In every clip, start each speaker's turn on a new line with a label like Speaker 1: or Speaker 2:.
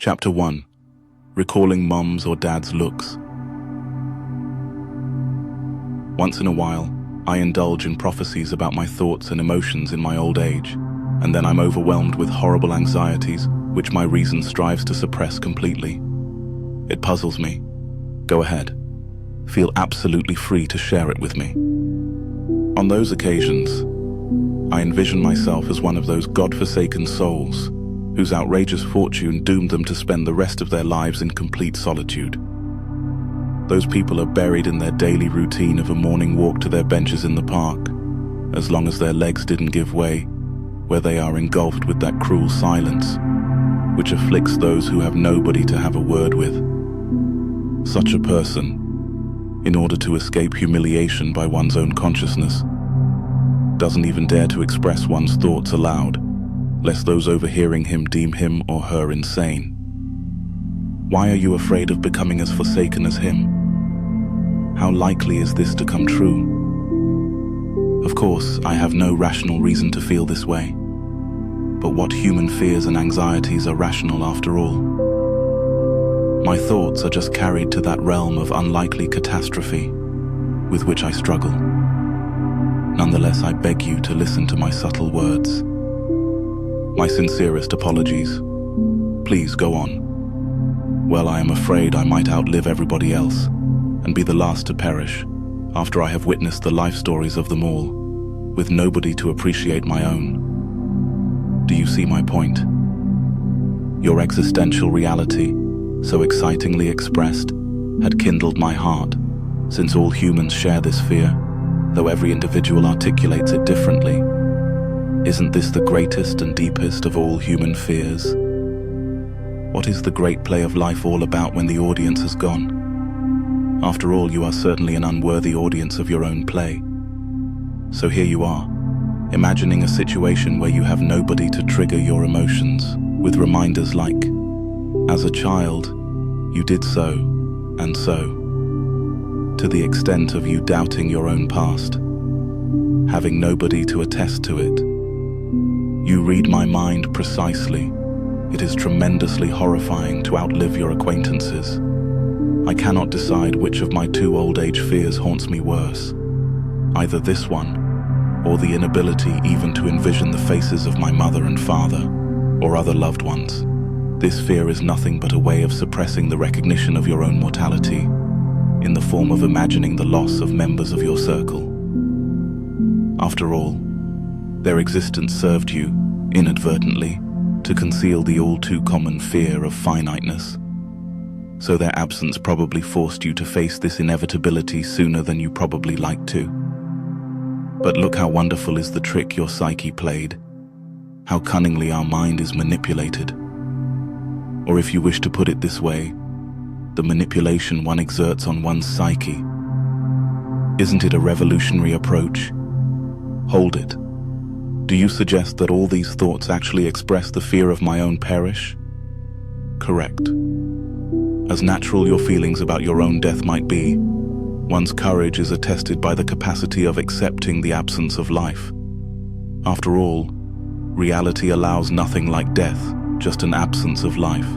Speaker 1: Chapter 1. Recalling Mum's or Dad's looks. Once in a while, I indulge in prophecies about my thoughts and emotions in my old age, and then I'm overwhelmed with horrible anxieties which my reason strives to suppress completely. It puzzles me. Go ahead. Feel absolutely free to share it with me. On those occasions, I envision myself as one of those godforsaken souls whose outrageous fortune doomed them to spend the rest of their lives in complete solitude. Those people are buried in their daily routine of a morning walk to their benches in the park, as long as their legs didn't give way, where they are engulfed with that cruel silence, which afflicts those who have nobody to have a word with. Such a person, in order to escape humiliation by one's own consciousness, doesn't even dare to express one's thoughts aloud, lest those overhearing him deem him or her insane. Why are you afraid of becoming as forsaken as him? How likely is this to come true? Of course, I have no rational reason to feel this way. But what human fears and anxieties are rational after all? My thoughts are just carried to that realm of unlikely catastrophe with which I struggle. Nonetheless, I beg you to listen to my subtle words. My sincerest apologies. Please go on. Well, I am afraid I might outlive everybody else and be the last to perish after I have witnessed the life stories of them all, with nobody to appreciate my own. Do you see my point? Your existential reality, so excitingly expressed, had kindled my heart, since all humans share this fear, though every individual articulates it differently. Isn't this the greatest and deepest of all human fears? What is the great play of life all about when the audience has gone? After all, you are certainly an unworthy audience of your own play. So here you are, imagining a situation where you have nobody to trigger your emotions with reminders like, as a child, you did so, and so, to the extent of you doubting your own past, having nobody to attest to it. You read my mind precisely. It is tremendously horrifying to outlive your acquaintances. I cannot decide which of my two old age fears haunts me worse. Either this one, or the inability even to envision the faces of my mother and father, or other loved ones. This fear is nothing but a way of suppressing the recognition of your own mortality, in the form of imagining the loss of members of your circle. After all, their existence served you, inadvertently, to conceal the all-too-common fear of finiteness. So their absence probably forced you to face this inevitability sooner than you probably liked to. But look how wonderful is the trick your psyche played, how cunningly our mind is manipulated. Or if you wish to put it this way, the manipulation one exerts on one's psyche. Isn't it a revolutionary approach? Hold it. Do you suggest that all these thoughts actually express the fear of my own perish? Correct. As natural your feelings about your own death might be, one's courage is attested by the capacity of accepting the absence of life. After all, reality allows nothing like death, just an absence of life.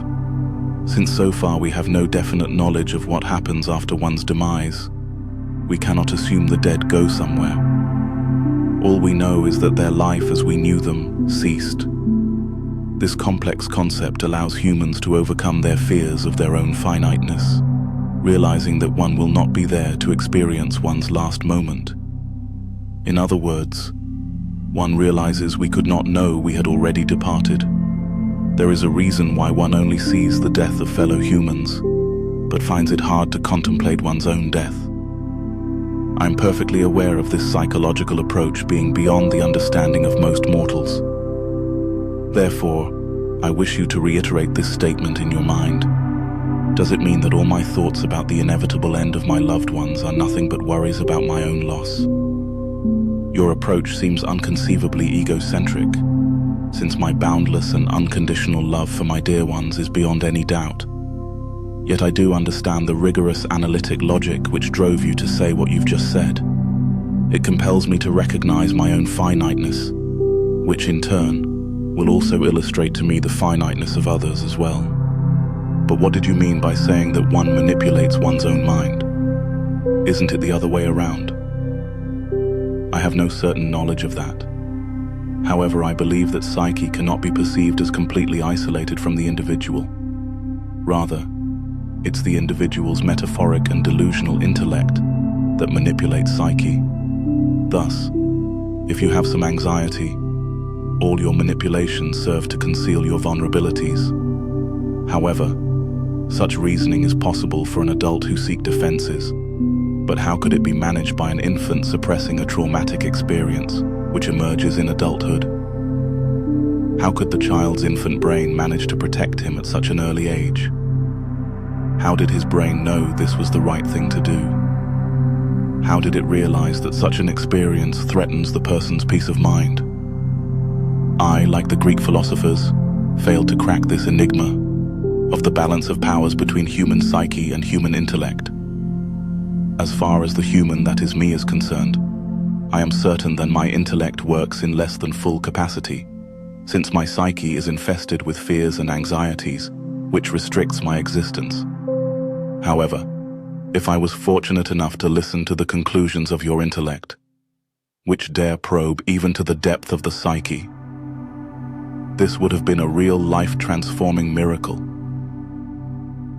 Speaker 1: Since so far we have no definite knowledge of what happens after one's demise, we cannot assume the dead go somewhere. All we know is that their life as we knew them ceased. This complex concept allows humans to overcome their fears of their own finiteness, realizing that one will not be there to experience one's last moment. In other words, one realizes we could not know we had already departed. There is a reason why one only sees the death of fellow humans, but finds it hard to contemplate one's own death. I am perfectly aware of this psychological approach being beyond the understanding of most mortals. Therefore, I wish you to reiterate this statement in your mind. Does it mean that all my thoughts about the inevitable end of my loved ones are nothing but worries about my own loss? Your approach seems unconceivably egocentric, since my boundless and unconditional love for my dear ones is beyond any doubt. Yet I do understand the rigorous analytic logic which drove you to say what you've just said. It compels me to recognize my own finiteness, which in turn will also illustrate to me the finiteness of others as well. But what did you mean by saying that one manipulates one's own mind? Isn't it the other way around? I have no certain knowledge of that. However, I believe that psyche cannot be perceived as completely isolated from the individual. Rather, it's the individual's metaphoric and delusional intellect that manipulates psyche. Thus, if you have some anxiety, all your manipulations serve to conceal your vulnerabilities. However, such reasoning is possible for an adult who seeks defenses. But how could it be managed by an infant suppressing a traumatic experience which emerges in adulthood? How could the child's infant brain manage to protect him at such an early age? How did his brain know this was the right thing to do? How did it realize that such an experience threatens the person's peace of mind? I, like the Greek philosophers, failed to crack this enigma of the balance of powers between human psyche and human intellect. As far as the human, that is me, is concerned, I am certain that my intellect works in less than full capacity, since my psyche is infested with fears and anxieties, which restricts my existence. However, if I was fortunate enough to listen to the conclusions of your intellect, which dare probe even to the depth of the psyche, this would have been a real life-transforming miracle.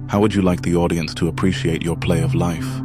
Speaker 1: How would you like the audience to appreciate your play of life?